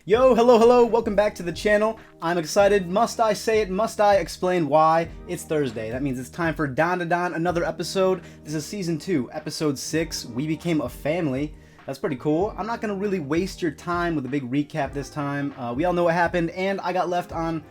Yo, hello, welcome back to the channel. I'm excited. Must I say it? Must I explain why? It's Thursday. That means it's time for Dandadan, another episode. This is season 2, episode 6. We became a family. That's pretty cool. I'm not gonna really waste your time with a big recap this time. We all know what happened, and I got left on,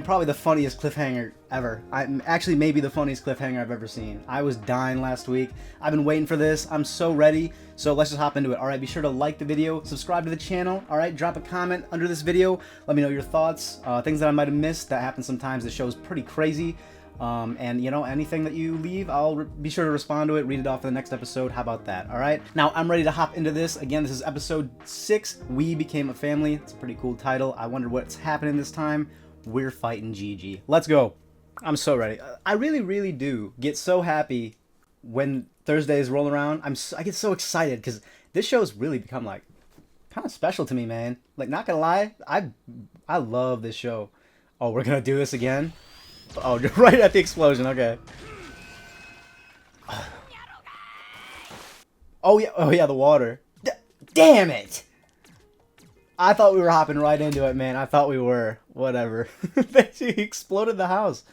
probably the funniest cliffhanger ever. Actually, maybe the funniest cliffhanger I've ever seen. I was dying last week. I've been waiting for this. I'm so ready. So let's just hop into it. All right, be sure to like the video, subscribe to the channel. All right, drop a comment under this video. Let me know your thoughts, things that I might have missed. That happens sometimes. The show's pretty crazy. And you know, anything that you leave, I'll be sure to respond to it, read it off in the next episode. How about that? All right, now I'm ready to hop into this. Again, this is episode 6. We became a family. It's a pretty cool title. I wonder what's happening this time. We're fighting Jiji. Let's go. I'm so ready. I really do get so happy when Thursdays roll around. I get so excited because this show's really become like kind of special to me, man. Like, not gonna lie, I love this show. Oh, we're gonna do this again? Oh, right at the explosion. Okay. Oh yeah, the water. Damn it! I thought we were hopping right into it, man. I thought we were. Whatever. She exploded the house.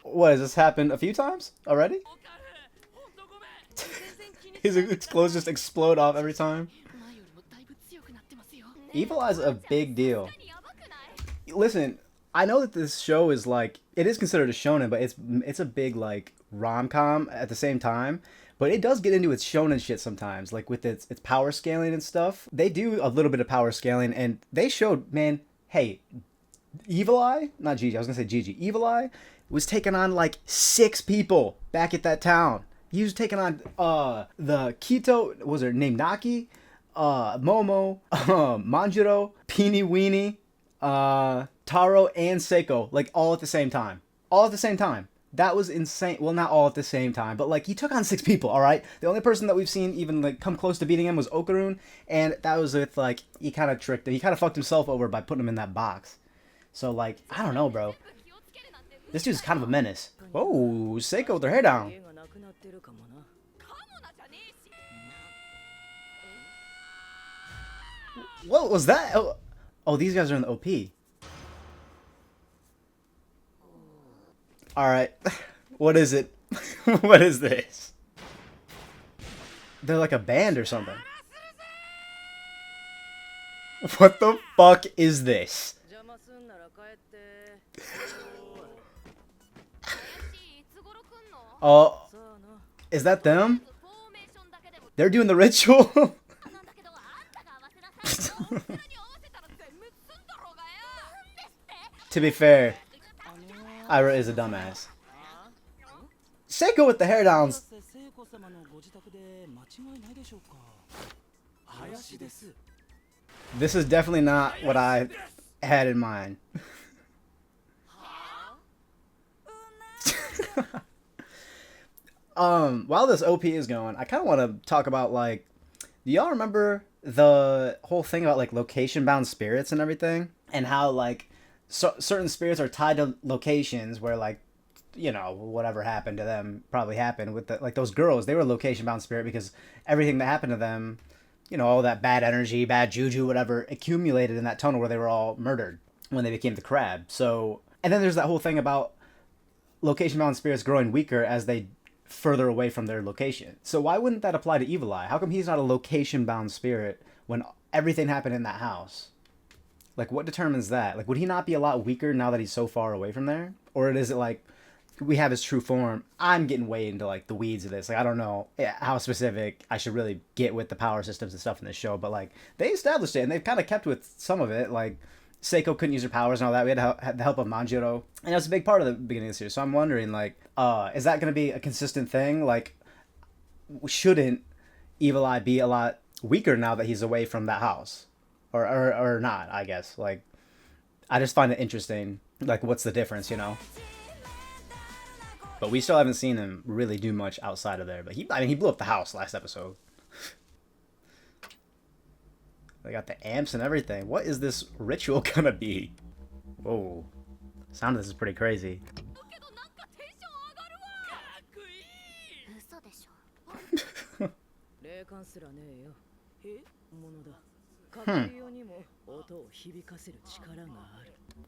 What, has this happened a few times already? His clothes just explode off every time. Evil Eye's a big deal. Listen, I know that this show is like, it is considered a shonen, but it's a big like rom-com at the same time. But it does get into its shonen shit sometimes, like with its power scaling and stuff. They do a little bit of power scaling, and they showed, man, hey, Evil Eye, not Jiji, I was gonna say Jiji. Evil Eye was taking on like 6 people back at that town. He was taking on the Kito, what was her name, Naki, Momo, Manjiro, Peeny Weenie, Taro, and Seiko, like all at the same time. All at the same time. That was insane. Well, not all at the same time, but like he took on 6 people, all right? The only person that we've seen even like come close to beating him was Okarun, and that was with like, he kind of tricked him. He kind of fucked himself over by putting him in that box. So like, I don't know, bro. This dude's kind of a menace. Oh, Seiko with her hair down. What was that? Oh, these guys are in the OP. Alright. What is it? What is this? They're like a band or something. What the fuck is this? Oh, is that them? They're doing the ritual? To be fair, Aira is a dumbass. Seiko with the hair downs. This is definitely not what I had in mind. While this OP is going, I kind of want to talk about, like, do y'all remember the whole thing about like location bound spirits and everything, and how like certain spirits are tied to locations where, like, you know, whatever happened to them probably happened with like those girls. They were a location bound spirit because everything that happened to them, you know, all that bad energy, bad juju, whatever, accumulated in that tunnel where they were all murdered when they became the crab. So, and then there's that whole thing about location bound spirits growing weaker as they further away from their location. So why wouldn't that apply to Evil Eye? How come he's not a location bound spirit when everything happened in that house? Like, what determines that? Like, would he not be a lot weaker now that he's so far away from there? Or is it like we have his true form? I'm getting way into like the weeds of this. Like, I don't know how specific I should really get with the power systems and stuff in this show, but like they established it and they've kind of kept with some of it. Like, Seiko couldn't use her powers and all that. We had the help of Manjiro, and that's a big part of the beginning of the series. So I'm wondering, like, is that going to be a consistent thing? Like, shouldn't Evil Eye be a lot weaker now that he's away from that house, or not? I guess. Like, I just find it interesting. Like, what's the difference, you know? But we still haven't seen him really do much outside of there. But he blew up the house last episode. They got the amps and everything. What is this ritual gonna be? Whoa. Sound of this is pretty crazy.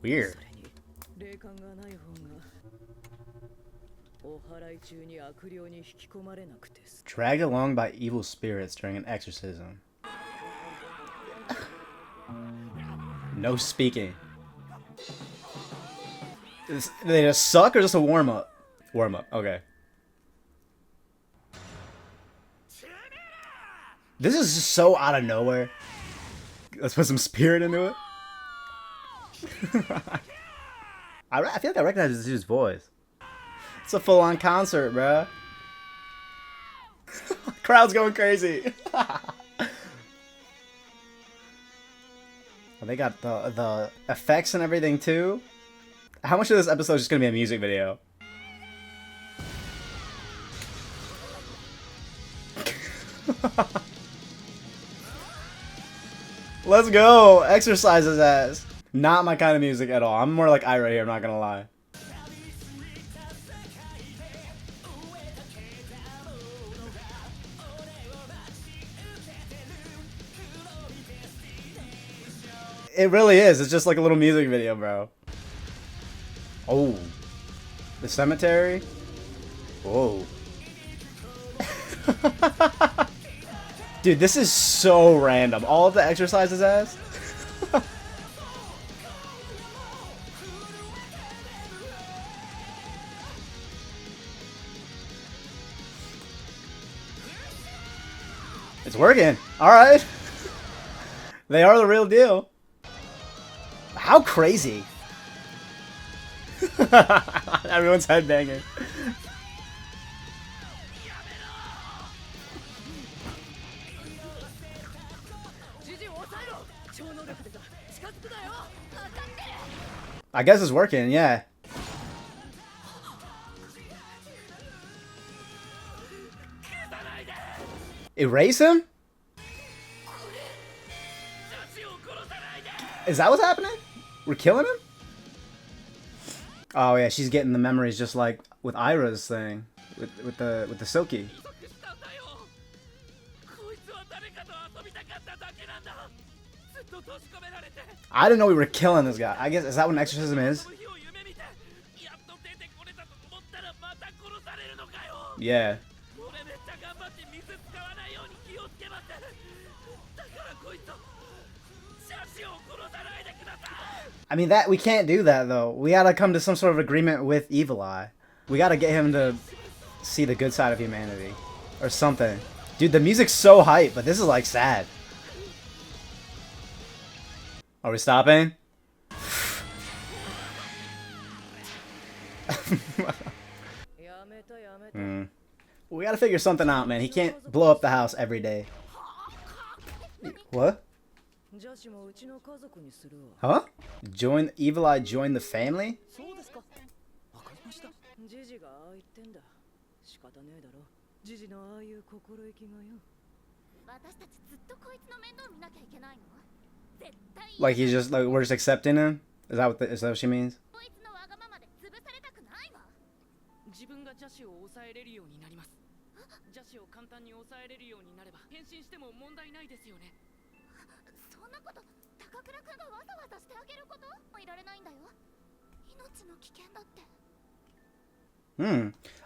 Weird. Dragged along by evil spirits during an exorcism. No speaking. They just suck or just a warm up? Warm up, okay. This is just so out of nowhere. Let's put some spirit into it. I feel like I recognize this dude's voice. It's a full-on concert, bruh. Crowd's going crazy. They got the effects and everything too. How much of this episode is just gonna be a music video? Let's go! Exercise his ass. Not my kind of music at all. I'm more like Aira here, I'm not gonna lie. It really is. It's just like a little music video, bro. Oh. The cemetery? Whoa. Dude, this is so random. All of the exercises ass. It's working. Alright. They are the real deal. How crazy. Everyone's headbanging. I guess it's working, yeah. Erase him? Is that what's happening? We're killing him? Oh yeah, she's getting the memories just like with Aira's thing. With the Silky. I didn't know we were killing this guy. I guess, is that what an exorcism is? Yeah. I mean, that we can't do that though. We gotta come to some sort of agreement with Evil Eye. We gotta get him to see the good side of humanity. Or something. Dude, the music's so hype, but this is like sad. Are we stopping? We gotta figure something out, man. He can't blow up the house every day. What? Huh? Join Evil Eye, join the family? Like he's just like we're just accepting him? Is that what she means?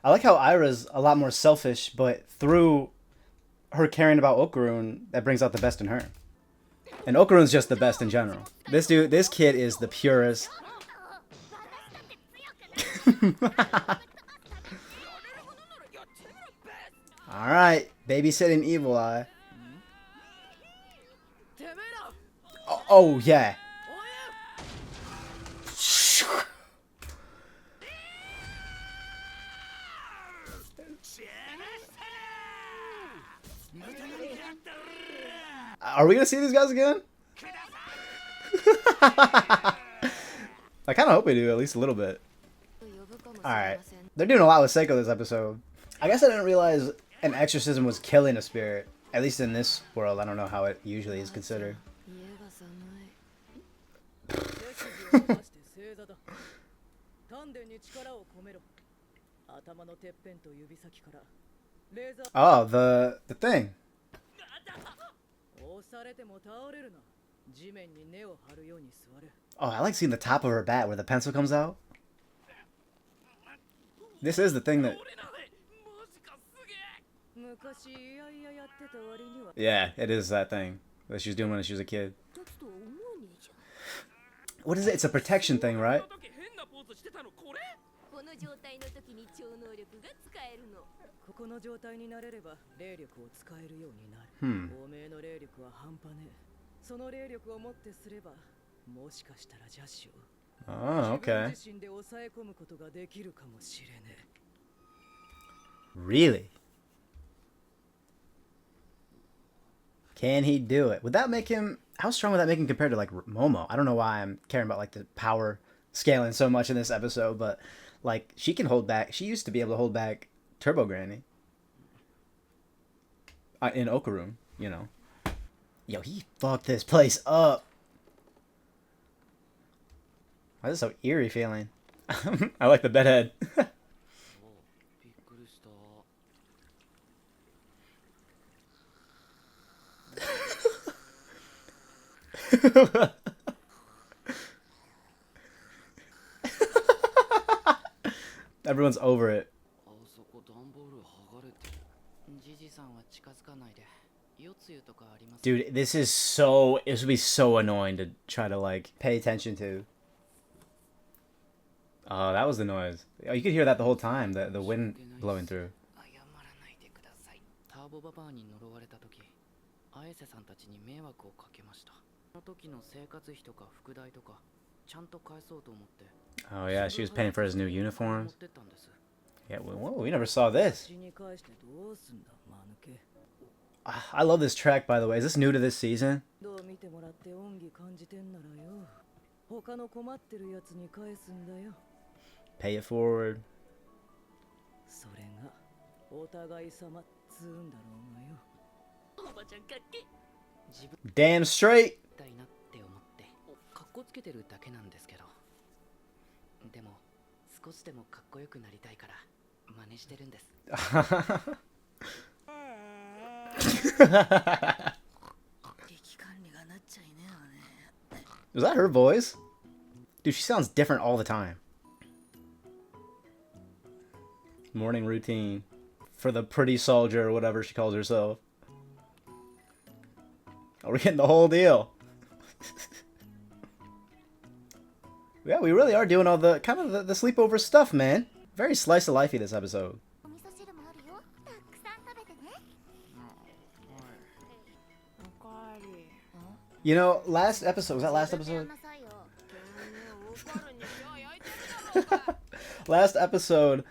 I like how Aira's a lot more selfish, but through her caring about Okarun, that brings out the best in her. And Okarun's just the best in general. This kid is the purest. Alright, babysitting Evil Eye. Oh yeah. Are we gonna see these guys again? I kind of hope we do, at least a little bit. Alright. They're doing a lot with Seiko this episode. I guess I didn't realize an exorcism was killing a spirit. At least in this world. I don't know how it usually is considered. Oh, the thing. Oh, I like seeing the top of her bat where the pencil comes out. This is the thing that... Yeah, it is that thing that she was doing when she was a kid. What is it? It's a protection thing, right? Oh, okay. Really? Can he do it? Would that make him... How strong would that make him compared to, like, Momo? I don't know why I'm caring about, like, the power scaling so much in this episode, but, like, she can hold back... She used to be able to hold back Turbo Granny. In Okarun, you know. Yo, he fucked this place up. Why is this so eerie feeling? I like the bedhead. Everyone's over it. Dude, this is so... This would be so annoying to try to, like, pay attention to. Oh, that was the noise. Oh, you could hear that the whole time, the wind blowing through. Oh yeah, she was paying for his new uniforms. Yeah, whoa, we never saw this. I love this track, by the way. Is this new to this season? Pay it forward. Damn straight. Was that her voice? Dude, she sounds different all the time. Morning routine for the pretty soldier or whatever she calls herself. Oh, we're getting the whole deal. Yeah, we really are doing all the kind of the sleepover stuff, man. Very slice of lifey this episode. You know, last episode, was that last episode? Last episode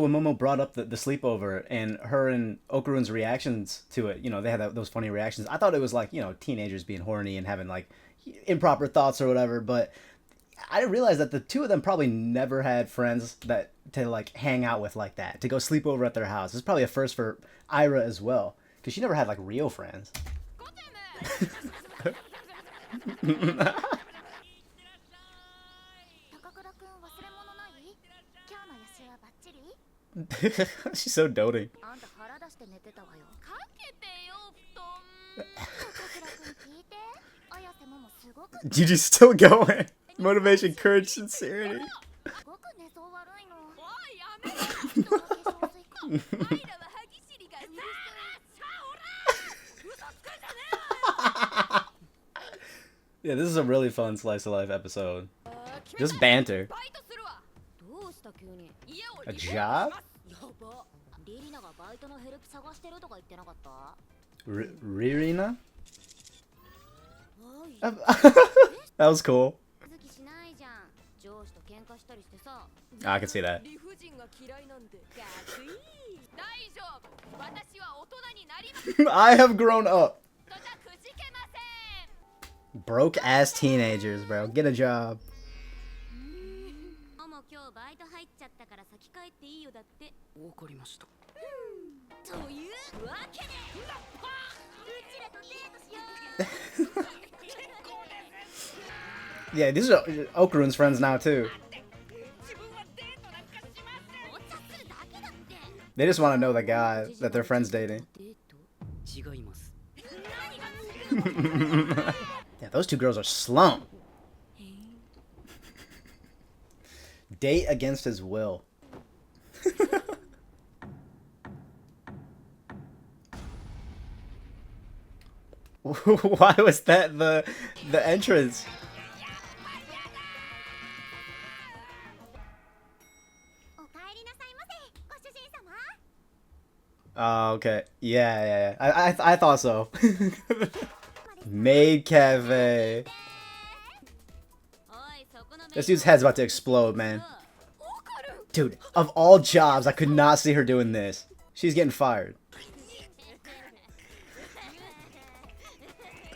when Momo brought up the sleepover and her and Okarun's reactions to it, you know, they had those funny reactions. I thought it was like, you know, teenagers being horny and having like improper thoughts or whatever, but I didn't realize that the two of them probably never had friends that to like hang out with like that, to go sleep over at their house. It's probably a first for Aira as well, because she never had like real friends. She's so doting. Jiji's still going. Motivation, courage, sincerity. Yeah, this is a really fun slice of life episode. Just banter. A job? Ririna? That was cool. I can see that. I have grown up. Broke ass teenagers, bro. Get a job. Yeah, these are Okarun's friends now too. They just want to know the guy that their friend's dating. Yeah, those two girls are slump. Date against his will. Why was that the entrance? Oh, okay. Yeah. I thought so. Maid cafe. This dude's head's about to explode, man. Dude, of all jobs, I could not see her doing this. She's getting fired.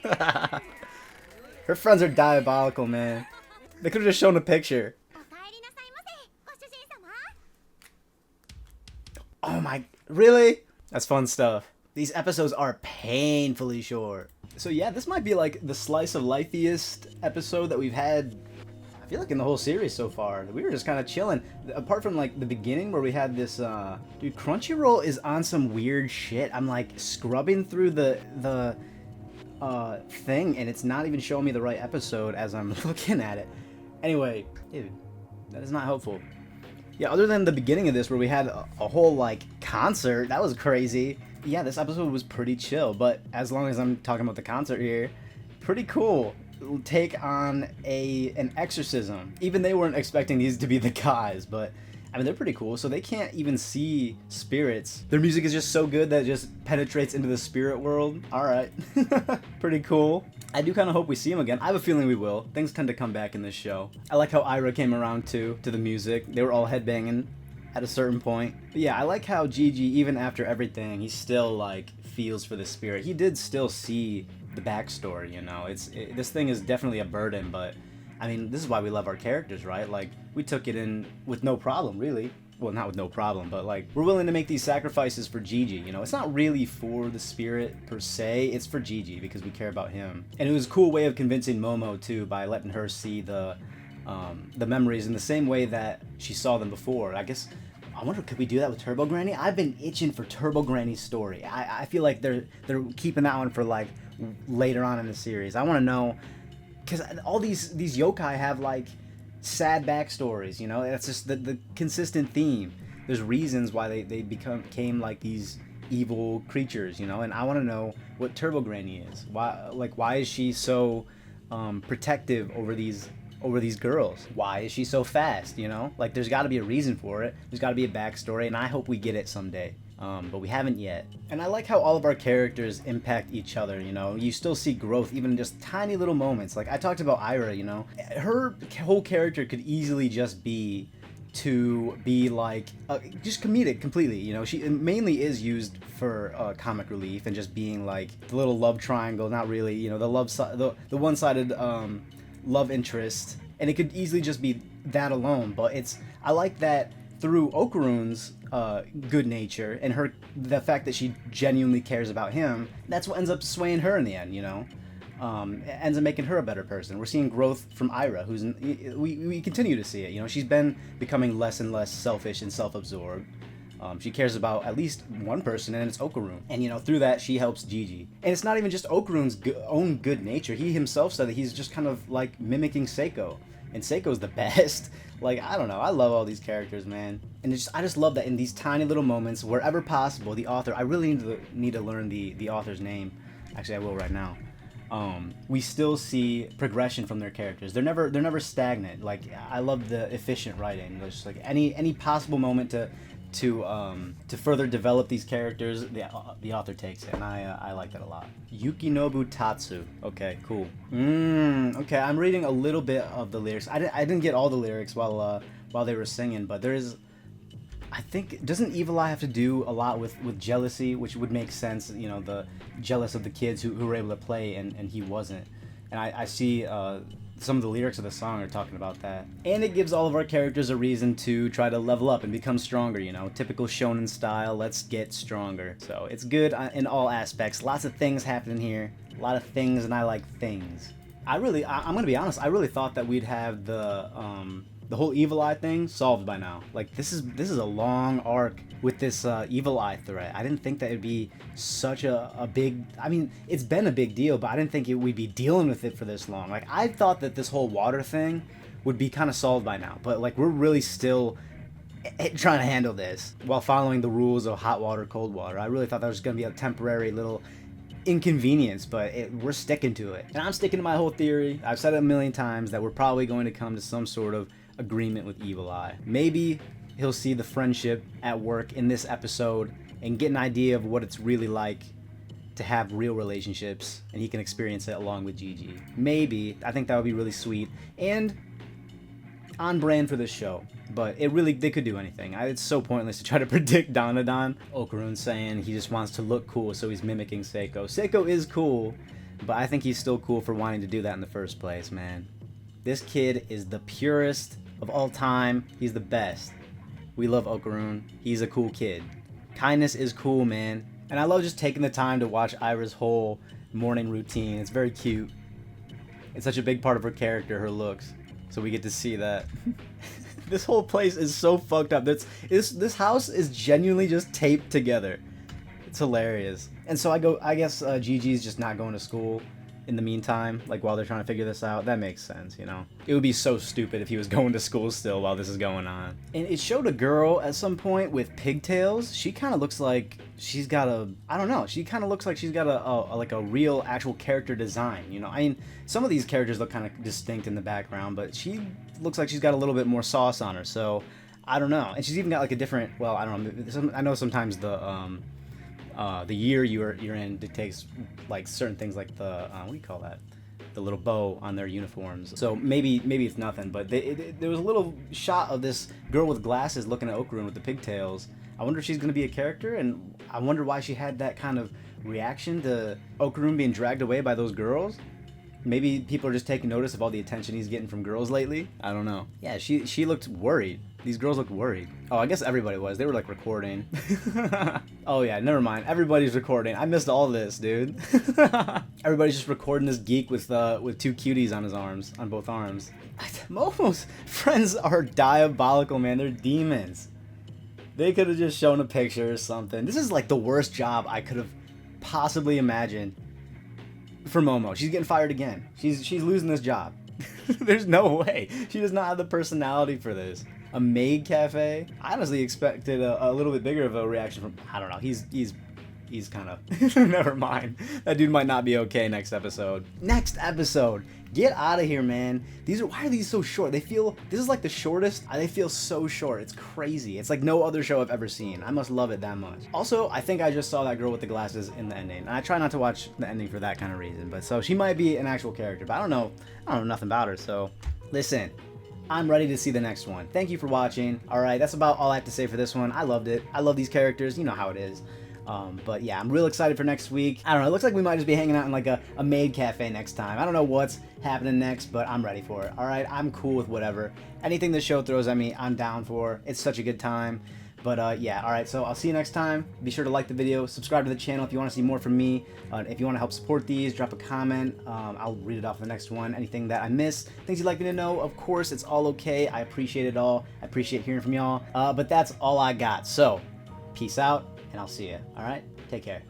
Her friends are diabolical, man. They could have just shown a picture. Oh my, really? That's fun stuff. These episodes are painfully short. So yeah, this might be like the slice of lifeiest episode that we've had, I feel like, in the whole series so far. We were just kind of chilling. Apart from like the beginning where we had this, dude, Crunchyroll is on some weird shit. I'm like scrubbing through the thing and it's not even showing me the right episode as I'm looking at it. Anyway, dude, that is not helpful. Yeah, other than the beginning of this where we had a whole like concert, that was crazy. Yeah, this episode was pretty chill, but as long as I'm talking about the concert here, pretty cool take on an exorcism. Even they weren't expecting these to be the guys, but I mean, they're pretty cool. So they can't even see spirits. Their music is just so good that it just penetrates into the spirit world. All right. Pretty cool. I do kind of hope we see him again. I have a feeling we will. Things tend to come back in this show. I like how Aira came around too, to the music. They were all headbanging at a certain point. But yeah, I like how Jiji, even after everything, he still like feels for the spirit. He did still see the backstory, you know. This thing is definitely a burden, but I mean, this is why we love our characters, right? Like, we took it in with no problem, really. Well, not with no problem, but like, we're willing to make these sacrifices for Jiji, you know? It's not really for the spirit per se, it's for Jiji because we care about him. And it was a cool way of convincing Momo too, by letting her see the memories in the same way that she saw them before. I guess, I wonder, could we do that with Turbo Granny? I've been itching for Turbo Granny's story. I feel like they're keeping that one for like later on in the series. I want to know, because all these yokai have like sad backstories, you know. That's just the consistent theme. There's reasons why they became like these evil creatures, you know. And I want to know what Turbo Granny is. Why is she so protective over these girls? Why is she so fast, you know? Like, there's got to be a reason for it. There's got to be a backstory, and I hope we get it someday. But we haven't yet. And I like how all of our characters impact each other, you know? You still see growth even in just tiny little moments. Like, I talked about Aira, you know? Her whole character could easily just be to be like just comedic completely, you know. She mainly is used for comic relief and just being like the little love triangle, not really, you know, the one-sided love interest, and it could easily just be that alone. But I like that through Okarun's good nature and the fact that she genuinely cares about him, that's what ends up swaying her in the end, you know. It ends up making her a better person. We're seeing growth from Aira, we continue to see it, you know. She's been becoming less and less selfish and self-absorbed. She cares about at least one person, and it's Okarun. And, you know, through that, she helps Jiji. And it's not even just Okarun's own good nature. He himself said that he's just kind of, like, mimicking Seiko. And Seiko's the best. Like, I don't know. I love all these characters, man. And I just love that in these tiny little moments, wherever possible, the author... I really need to learn the author's name. Actually, I will right now. We still see progression from their characters. They're never stagnant. Like, I love the efficient writing. There's just, like, any possible moment to further develop these characters, the author takes it, and I like that a lot. Yukinobu Tatsu. Okay, cool. Okay, I'm reading a little bit of the lyrics. I didn't get all the lyrics while they were singing, but there is, I think, doesn't Evil Eye have to do a lot with jealousy, which would make sense, you know, the jealous of the kids who were able to play and he wasn't. And I see some of the lyrics of the song are talking about that. And it gives all of our characters a reason to try to level up and become stronger, you know. Typical shonen style, let's get stronger. So it's good in all aspects. Lots of things happening here. A lot of things, and I like things. I'm gonna be honest, I really thought that we'd have the The whole evil eye thing solved by now. Like this is a long arc with this evil eye threat. I didn't think that it'd be such a big. I mean, it's been a big deal, but I didn't think we'd be dealing with it for this long. Like I thought that this whole water thing would be kind of solved by now, but like we're really still trying to handle this while following the rules of hot water, cold water. I really thought that was gonna be a temporary little inconvenience, but we're sticking to it. And I'm sticking to my whole theory. I've said it a million times that we're probably going to come to some sort of agreement with Evil Eye. Maybe he'll see the friendship at work in this episode and get an idea of what it's really like to have real relationships, and he can experience it along with Jiji. Maybe. I think that would be really sweet and on brand for this show. But they could do anything. It's so pointless to try to predict Dandadan. Okarun saying he just wants to look cool, so he's mimicking Seiko. Seiko is cool, but I think he's still cool for wanting to do that in the first place, man. This kid is the purest of all time. He's the best. We love Okarun. He's a cool kid. Kindness is cool, man. And I love just taking the time to watch Aira's whole morning routine. It's very cute. It's such a big part of her character, her looks. So we get to see that. This whole place is so fucked up. This house is genuinely just taped together. It's hilarious. And so I guess Gigi's just not going to school in the meantime, like while they're trying to figure this out. That makes sense, you know? It would be so stupid if he was going to school still while this is going on. And it showed a girl at some point with pigtails. She kind of looks like she's got I don't know, she kind of looks like she's got like a real actual character design, you know? I mean, some of these characters look kind of distinct in the background, but she looks like she's got a little bit more sauce on her, so I don't know. And she's even got like a different, well, I don't know, I know sometimes the year you're in dictates like certain things, like the what do you call that, the little bow on their uniforms. So maybe it's nothing, but there was a little shot of this girl with glasses looking at Okarun with the pigtails. I wonder if she's going to be a character, and I wonder why she had that kind of reaction to Okarun being dragged away by those girls. Maybe people are just taking notice of all the attention he's getting from girls lately. I don't know. Yeah, she looked worried. These girls looked worried. Oh, I guess everybody was. They were like recording. Oh yeah, never mind. Everybody's recording. I missed all this, dude. Everybody's just recording this geek with two cuties on his arms, on both arms. Momo's friends are diabolical, man. They're demons. They could have just shown a picture or something. This is like the worst job I could have possibly imagined for Momo. She's getting fired again. She's losing this job. There's no way. She does not have the personality for this. A maid cafe? I honestly expected a little bit bigger of a reaction from, I don't know, he's kind of, never mind. That dude might not be okay next episode. Next episode! Get out of here, man. Why are these so short? This is like the shortest. They feel so short. It's crazy. It's like no other show I've ever seen. I must love it that much. Also, I think I just saw that girl with the glasses in the ending. And I try not to watch the ending for that kind of reason. But so she might be an actual character, but I don't know nothing about her. So listen, I'm ready to see the next one. Thank you for watching. Alright, that's about all I have to say for this one. I loved it. I love these characters. You know how it is. But yeah, I'm real excited for next week. I don't know, it looks like we might just be hanging out in like a maid cafe next time. I don't know what's happening next, but I'm ready for it. Alright, I'm cool with whatever. Anything the show throws at me, I'm down for. It's such a good time. But yeah, alright, so I'll see you next time. Be sure to like the video, subscribe to the channel if you want to see more from me. If you want to help support these, drop a comment. I'll read it off in the next one. Anything that I miss, things you'd like me to know, of course, it's all okay. I appreciate it all. I appreciate hearing from y'all. But that's all I got. So, peace out, and I'll see you. Alright, take care.